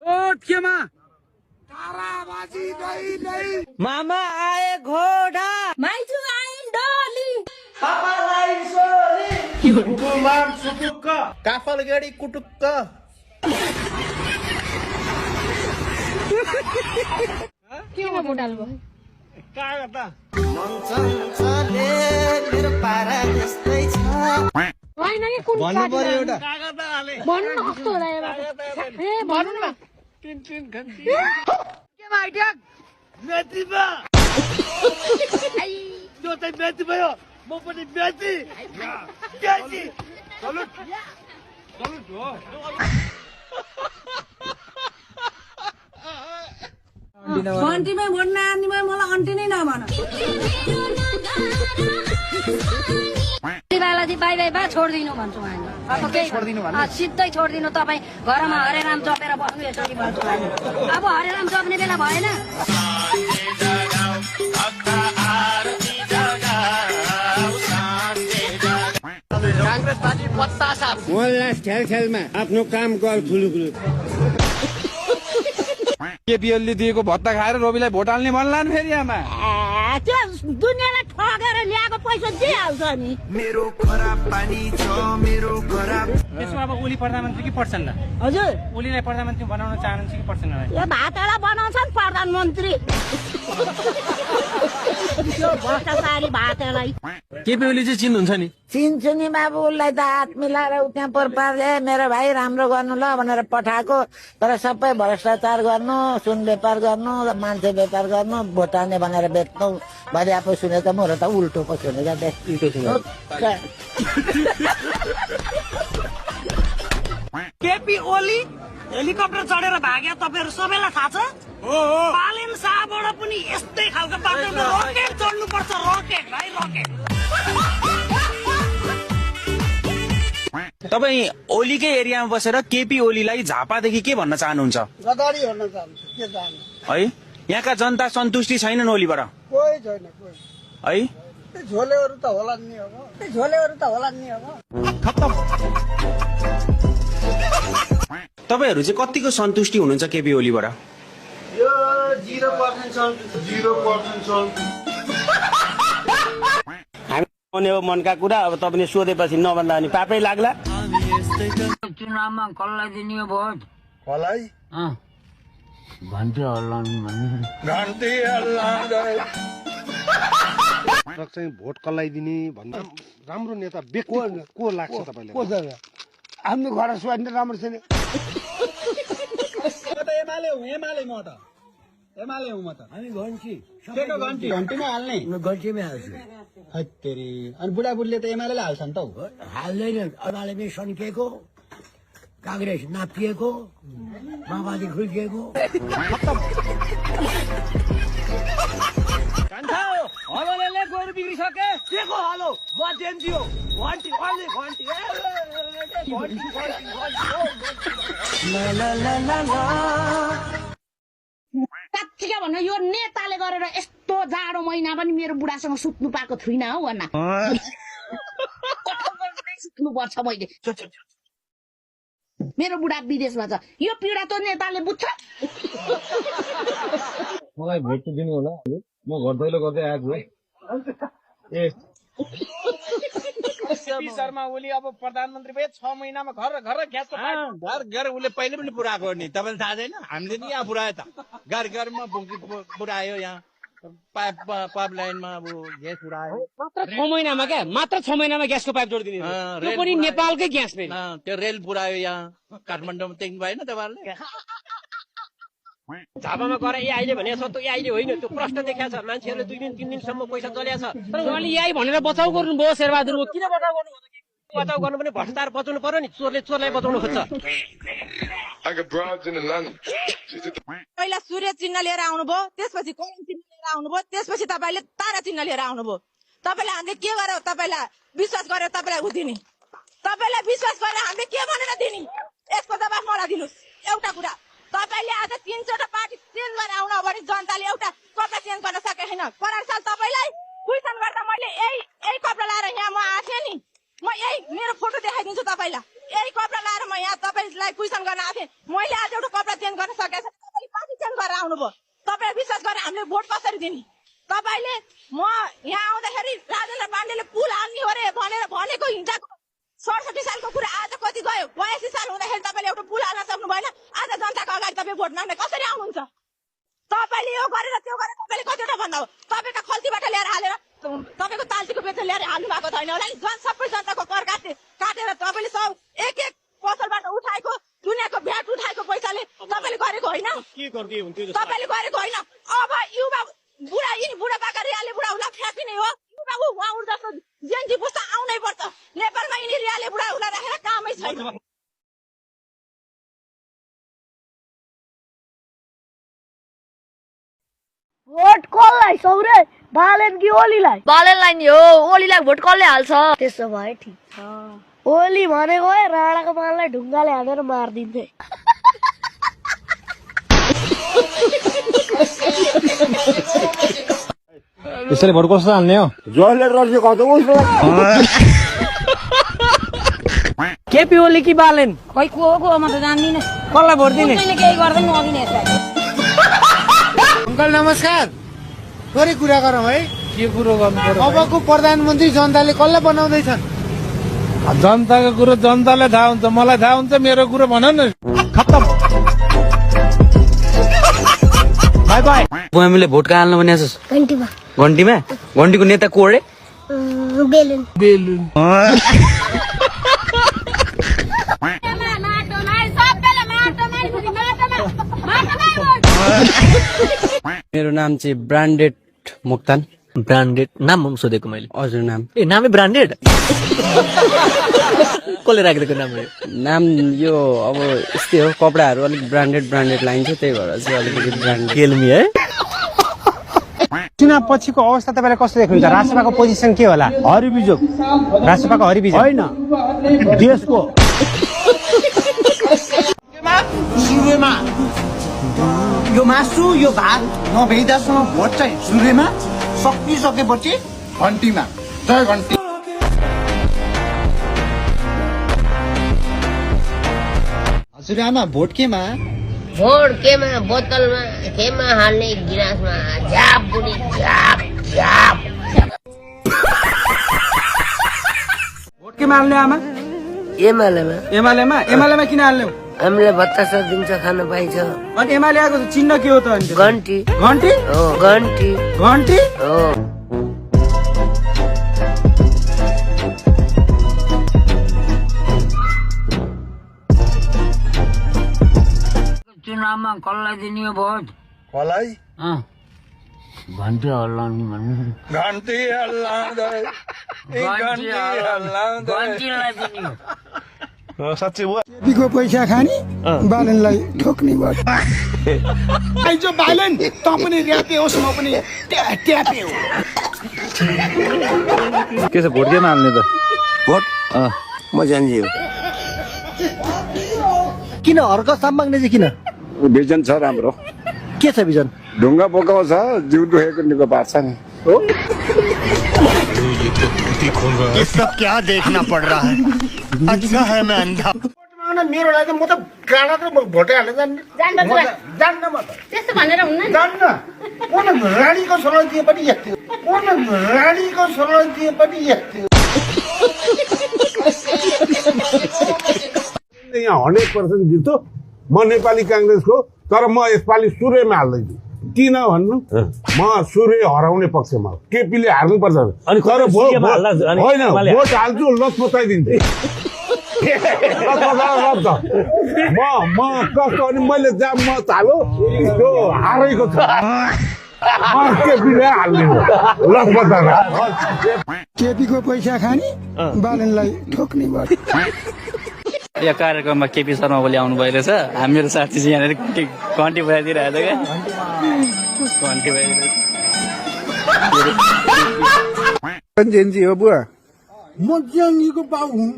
Vote केमा मामा आए घोडा माइजू आइन् डोली पापालाई सोली गुलाम सुटुक्क काफल गेडी कुटुक्क किन मोडाल भयो का गर्दा चले मेरो पारा जस्तै छ होइन के कुन भन्नु पर्यो एउटा का गर्दा हाले भन्नु न कस्तो होला यो ए भन्नु न तीन खन्ती केमा आइट्याक मेथीमा त्यो चाहिँ मेथी भयो म पनि मेथी मेथी सलुट सलुट हो घन्टीमै भोट नआन्नेमै मलाई अन्टी नै नभन बाई बाई बा छोडिदिनु भन्छु हामी अब केही सिधै छोडिदिनु तपाईँ घरमा हरेराम जपेर बस्नु यसरी भन्छु हामी अब हरेराम जप्ने बेला भएन कांग्रेस पार्टी पत्ता साफ मोहल्ला खेलमा आफ्नो काम गर खुलुखुलु केपीएलले दिएको भत्ता खाएर रविलाई भोट हाल्ने भन्लान् फेरि आमा त्यो दुनियाँलाई ठगेर ल्याएको पैसा दिइहाल्छ नि मेरो खराब पानी छ मेरो खराब त्यसमा अब ओली प्रधानमन्त्री कि पर्छन् ल हजुर ओलीलाई प्रधानमन्त्री बनाउन चाहनुहुन्छ कि पर्छन् यो भातलाई बनाउँछन् प्रधानमन्त्री त्यो भ्रष्टाचारी भातलाई केपी ओली चाहिँ चिन्नुहुन्छ नि चिन्छु नि बाबु उसलाई त हात मिलाएर उ त्यहाँ पर्पाले मेरो भाइ राम्रो गर्नु ल भनेर पठाएको तर सबै भ्रष्टाचार गर्नु सुन व्यापार गर्नु मान्छे व्यापार गर्नु भोटाने भनेर बेच्नु भरे आफू सुने त मेरो त उल्टो पो सुनेको केपी ओली हेलिकप्टर चढेर भाग्या तपाईहरु सबैलाई थाहा छ पालेन शाहबाट पनि यस्तै खालको बाटोमा रकेट चढ्नु पर्छ रकेट भाइ रकेट तपाईँ ओलीकै एरियामा बसेर केपी ओलीलाई झापादेखि के भन्न चाहनुहुन्छ गदारी भन्न चाहन्छु के चाहन्छु है यहाँका जनता सन्तुष्टि छैनन् ओलीबाट कोही छैन कोही है झोलेहरू त होला नि अब झोलेहरू त होला नि अब तपाईँहरू चाहिँ कतिको सन्तुष्टि हुनुहुन्छ केपी ओलीबाट यो 0% हामी हो मनका कुरा अब तपाईँले सोधेपछि नभन्दा नि पापै लाग्ला चुनावमा कसलाई दिने हो भोट मलाई घन्टी हल्लाउनु घन्टी हल्लाउँदै चाहिँ भोट कसलाई दिने भन्दा राम्रो नेता व्यक्ति को लाग्छ तपाईँलाई को छ हाम्रो घर स्वास्थ्य राम्रो छैन एमाले हुँ एमाले म त एमाले हुँ म त हामी घन्टी केको घन्टी घन्टीमा हाल्ने घन्टीमै हाल्छु हत्तेरी अनि बुढाबुढीले त एमाले हाल्छन् त हाल्दैन एमालेमै सन्किएको काङ्ग्रेस नापिएको माओवादी खुल्किएको हलोले गोरु बिग्रिसके के को हलो म जेन्जियो घन्टी अलि घन्टी साँच्चीका भन्नु यो नेताले गरेर यस्तो जाडो महिना पनि मेरो बुढासँग सुत्नु पाएको छुइनँ हौ भन्ना सुत्नु पर्छ मैले मेरो बुढा विदेशमा छ यो पीडा त नेताले बुझ्छ मलाई भोट दिनु होला म घर दैलो गर्दै आएको है ए केपी शर्मा ओली अब प्रधानमन्त्री भए 6 महिनामा घर घर ग्यास घर उसले पहिले पनि पुऱ्याएको नि तपाईँलाई थाहा छैन हामीले नि यहाँ पुऱ्यायो त घरमा पुऱ्यायो यहाँ पाइप लाइनमा अब ग्यास पुऱ्यायो मात्र 6 महिनामा क्या मात्र 6 महिनामा ग्यासको पाइप जोडिदिने त्यो पनि नेपालकै ग्यास फेरि त्यो रेल पुऱ्यायो यहाँ काठमाडौँमा देख्नु भएन तपाईँहरूले झापामा गएर एआईले भने जस्तो एआईले होइन त्यो प्रश्न देखाएको छ मान्छेहरूले 2 दिन 3 दिनसम्म पैसा चलेको छ तर उहाँले एआई भनेर बचाउ गर्नुभयो शेरबहादुर किन बचाउ गर्नुभयो बचाउ गर्नु पनि भ्रष्टाचार बचाउनु पर्यो नि चोरले चोरलाई बचाउनु खोज्छ पहिला सूर्य चिन्ह लिएर आउनुभयो त्यसपछि कलम चिन्ह लिएर आउनुभयो त्यसपछि तपाईँले तारा चिन्ह लिएर आउनुभयो तपाईँले हामीले के गर्यो तपाईँलाई विश्वास गरेर तपाईँलाई दिने तपाईँलाई विश्वास गरेर हामीले के भनेर दिने यसको जवाफ मलाई दिनुहोस् एउटा कुरा तपाईँले आज 3 पार्टी चेन्ज गरेर आउनु भने जनताले एउटा कपडा चेन्ज गर्न सकेको छैन करार साल तपाईँलाई क्वेसन गर्दा मैले यही कपडा लाएर यहाँ म आएको थिएँ नि म यही मेरो फोटो देखाइदिन्छु तपाईँलाई यही कपडा लाएर म यहाँ तपाईँलाई मलाई क्वेसन गर्न आएको थिएँ मैले आज एउटा कपडा चेन्ज गर्न सकेको छैन तपाईँले कति चेन्ज गरेर आउनुभयो तपाईँ विश्वास गरेर हामीले भोट कसरी दिने तपाईँले म यहाँ आउँदाखेरि राजेन्द्र पाण्डेले पुल हाल्ने हो अरे भनेर भनेको हिजोको 67 सालको कुरा आज कति गयो 82 साल हुँदाखेरि तपाईँले एउटा पुल हाल्न सक्नु भएन आज जनताको अगाडि तपाईँ भोट माग्न कसरी आउनुहुन्छ तपाईँले यो गरेर त्यो गरेर तपाईँले कतिवटा भन्दा हो तपाईँका खल्तीबाट ल्याएर हालेर तपाईँको तालसीको बेच ल्याएर हाल्नु भएको छैन होला सबै जनताको कर काटेर तपाईँले सब एक पसलबाट उठाएको दुनियाँको भ्याट उठाएको पैसाले तपाईँले गरेको होइन तपाईँले गरेको होइन अब युवा बुढा पाका रियाले बुढा हुला फ्याँकिने हो युवा उहाँ जस्तो जेन्जी पुस्ता आउनै पर्छ नेपालमा यिनी रियाले बुढा हुला राखेर कामै छैन भोट कसलाई सौरे बालेन कि ओलीलाई बालेनलाई नि हो ओलीलाई भोट कसले हाल्छ त्यसो भए ठिक छ ओली भनेको राणाको माललाई ढुङ्गाले हानेर मारिदिन्थे यसरी भोट कसो हाल्ने हो जसले रज्यो कस्तो उसलाई केपी ओली कि बालेन खै को म त जान्दिनँ कसलाई भोट दिने केही गर्दैन नदिने यसलाई अङ्कल नमस्कार थोरै कुरा गरौँ है के कुरो गर्नु पर्यो अबको प्रधानमन्त्री जनताले कसलाई बनाउँदैछन् जनताको कुरो जनताले थाहा हुन्छ मलाई थाहा हुन्छ मेरो कुरो भन न खत्तम बाई बाई हामीले भोट कहाँ हाल्नु भने घन्टीमा घन्टीमा घन्टीको नेता को रे बेलुन बेलुन मेरो नाम चाहिँ ब्रान्डेड मोक्तान ब्रान्डेड नाम सोधेको मैले हजुर नाम ए नामै ब्रान्डेड कसले राखिदिएको नाम हो नाम यो अब यस्तै हो कपडाहरू अलिक ब्रान्डेड लाइन्छ त्यही भएर चाहिँ अलिकति ब्रान्डेड केल्मी है चुनाव पछिको अवस्था तपाईँलाई कस्तो देख्नुहुन्छ राष्ट्रसभाको पोजिसन के होला हरिबिजोग राष्ट्रसभाको हरिबिजोग होइन देशको सुरुमा यो मासु यो भात नभेदासम्म भोट चाहिँ सुरुमा सकिसकेपछि घन्टीमा जय घन्टी हजुरआमा भोट केमा बोतलमा केमा हाल्ने गिलासमा झाप बुढी झाप झाप भोट केमा हाल्ने आमा एमालेमा किन हाल्ने हामीले भत्ता दिन्छ खान पाइन्छ अनि एमाले आएको चिन्ह के हो त अनि घन्टी घन्टी हो घन्टी घन्टी हो चुनावमा कसलाई दिने हो भोट कसलाई घन्टी हल्लाउने भन्नु घन्टीलाई दिने हो साँच्चै हो केपीको पैसा खाने बालेनलाई ठोक्ने भयो आइजो बालेन त पनि र्यापे होस् म पनि ट्यापे हो के छ भोट केमा हाल्ने त भोट म जान्छु किन हर्क सामाग्ने चाहिँ किन भिजन छ राम्रो के छ भिजन ढुङ्गा बोकाउँछ जिउ दुखेको निको पार्छ नि हो ये सब क्या देखना पड़ रहा है अच्छा है मैं अंधा मेरो लागि म त गाडा त भोटै हाल्न जान्न म त त्यस्तो भनेर हुन्न जान्न कुन रानीको सल्लाह दिए पनि यस्तै यहाँ 100% जित्यो म नेपाली कांग्रेसको तर म यसपालि सूर्यमा हाल्दैछु किन भन्नु म सूर्य हराउने पक्षमा हो केपीले हार्नुपर्छ तर होइन भोट हाल्छु लत पताइदिन्छु म कस्तो अनि मैले जहाँ मत हालो त्यो हारेको छ केपीले हाल्ने लत पताएर केपीको पैसा खाने बालेनलाई ठोक्ने भयो यो कार्यक्रममा केपी शर्मा ओली आउनु भयो रहेछ हामीहरू साथी चाहिँ यहाँनिर घन्टी बजाइदिइरहेको छ क्या घन्टी बजाइदिरहेको जेन्जी हो बुवा म ज्याङीको बाउ हुँ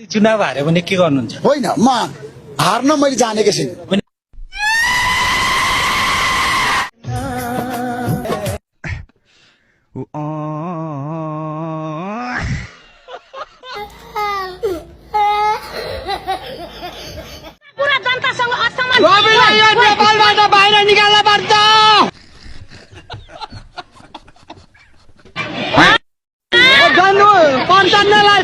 चुनाव हार्यो भने के गर्नुहुन्छ होइन म हार्न मैले जानेको छैन नेपालबाट बाहिर निकाल्न पर्छ। जानु पर्छन्नलाई।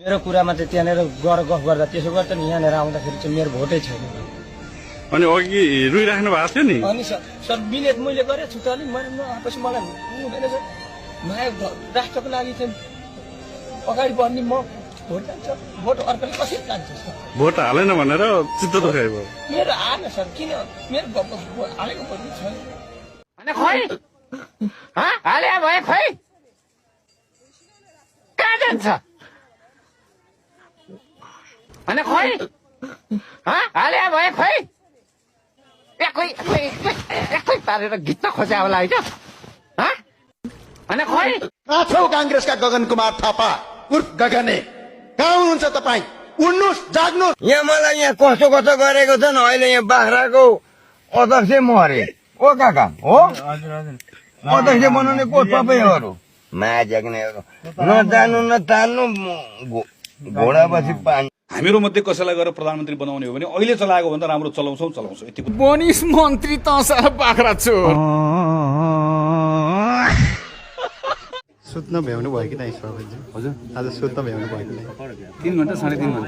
मेरो कुरामा चाहिँ त्यहाँनिर गएर गफ गर्दा त्यसो गर्दा नि यहाँनिर आउँदाखेरि चाहिँ मेरो भोटै छैन। अनि अघि रुइराख्नु भएको थियो नि। अनि सर बिलेट मैले गरेँ छु त अलिक आएपछि मलाई हुँदैन सर। नयाँ राष्ट्रको लागि चाहिँ अगाडि बढ्ने म भोट जान्छ। भोट अर्कोले कसरी जान्छ सर? भोट हालेन भनेर चित्त दुखाइ भयो। मेरो हाल्न सर किन मेरो हालेको पर्ने छैन। अनि खोइ हाले भए खोइ कहाँ जान्छ? अनि खोइ हाले भए खोइ एकै पारेर घिच्न खोज्या होला होइन। अनि खोइ छौ काङ्ग्रेसका गगन कुमार थापा उर्फ गगने कहाँ हुनुहुन्छ तपाईँ? उड्नुहोस् जाग्नुहोस्। यहाँ मलाई यहाँ कस्तो कस्तो गरेको छ नि। अहिले यहाँ बाख्राको अध्यक्ष मरे ओ काका हो। अध्यक्ष बनाउने को तपाईँहरू माझ्याग्नेहरू नजानु नतान्नु घोडा पछि पानी। हामीहरू मध्ये कसैलाई गएर प्रधानमन्त्री बनाउने हो भने अहिले चलाएको भन्दा राम्रो चलाउँछौँ यति। बनिस मन्त्री त सारा बाख्रा छु। सुत्न भ्याउनु भयो कि नै सरजी? हजुर आज सुत्न भ्याउनु भयो कि नै? 3 घन्टा 3.5 घन्टा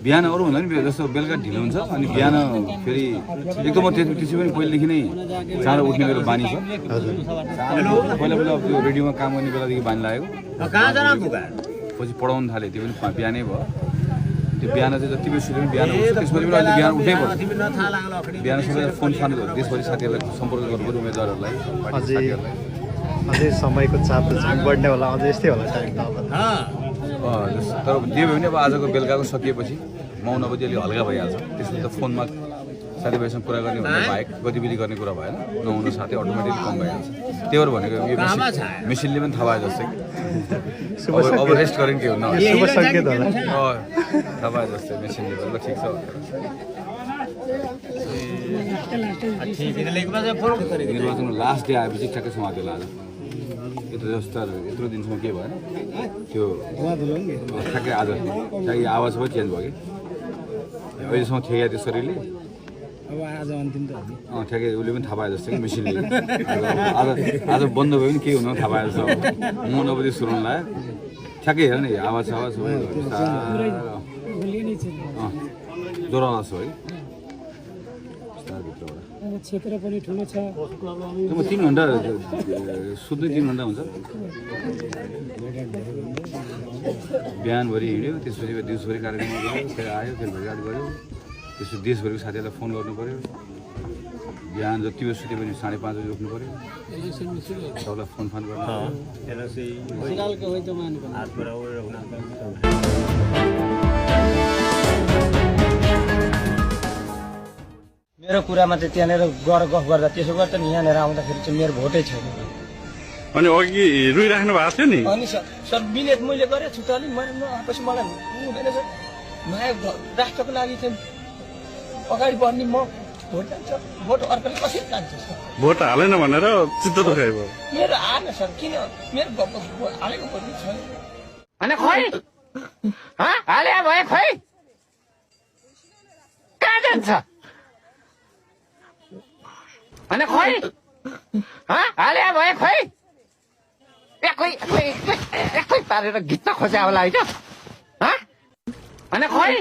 बिहान अरू भन्दा पनि जस्तो बेलुका ढिलो हुन्छ। अनि बिहान फेरि एक त म त्यसै पनि पहिलेदेखि नै चाँडो उठ्ने मेरो बानी छ। पहिला त्यो रेडियोमा काम गर्ने बेलादेखि बानी लागेको। पछि पढाउनु थालेँ त्यो पनि बिहानै भयो। त्यो बिहान चाहिँ जति बेसी सुत्यो पनि बिहान उठ्छ। त्यसपछि पनि अहिले बिहान उठ्नै पर्छ। बिहान सबैलाई फोन फान देशभरि साथीहरूलाई सम्पर्क गर्नुपर्छ उम्मेदवारहरूलाई साथीहरूलाई। अझै समयको चाप त बढ्ने होला। अझै यस्तै होला टाइम त अब। तर जे भयो भने अब आजको बेलुकाको सकिएपछि 9 बजी अलिक हल्का भइहाल्छ। त्यसपछि त फोनमा साथीभाइसँग कुरा गर्ने भन्ने बाहेक गतिविधि गर्ने कुरा भएन। नहुनु साथै अटोमेटिकली कम भइहाल्छ। त्यही भएर भनेको यो मेसिनले पनि थाहा भयो जस्तै अब रेस्ट गरेँ के हुन्न। शुभ सङ्केत होला। थाहा भयो जस्तै मेसिनले ल ठिक छ। निर्वाचनको लास्ट डे आएपछि ठ्याक्कै समातेर आज यत्रो दिनसम्म के भएन त्यो ठ्याक्कै आज ठ्याक्कै आवाज पनि चेन्ज भयो कि अहिलेसम्म थियो त्यसरीले। ठ्याक्कै उसले पनि थाहा पाए जस्तो कि मेसिनले आज बन्द भयो भने केही हुन थाहा पाए जस्तो। म 9 बजी सुरु हुन लाग्यो ठ्याक्कै हेर नि आवाज सबै ज्वरो आउँछ है। क्षेत्र पनि ठुलो छ। 3 घन्टा सुत्दै 3 घन्टा हुन्छ। बिहानभरि हिँड्यो त्यसपछि दिउँसभरि कार्यक्रम गऱ्यो फेरि आयो फेरि भेटघाट गऱ्यो। त्यसपछि देशभरिको साथीहरूलाई फोन गर्नु पऱ्यो। बिहान जति बेला सुत्यो भने 5:30 बजी उठ्नु पऱ्यो। सबलाई फोन फान गर्नु। मेरो कुरामा चाहिँ त्यहाँनिर गएर गफ गर्दा त्यसो गर्दा नि यहाँनिर आउँदाखेरि चाहिँ मेरो भोटै छैन। अनि अघि रुइराख्नु भएको थियो नि। अनि सर बिलेट मैले गरेँ छु त अलिक आएपछि मलाई हुँदैन सर। नयाँ राष्ट्रको लागि चाहिँ अगाडि बढ्ने म भोट जान्छ। भोट अर्कोले कसरी जान्छ सर? भोट हालेन भनेर चित्त दुखाइ भयो। मेरो हाल्न सर किन मेरो हालेको पर्ने छैन। अनि खोइ हाले भए खोइ कहाँ जान्छ? अनि खोइ हाले भए खोइ एकै पारेर घिच्न खोज्या होला होइन। अनि खोइ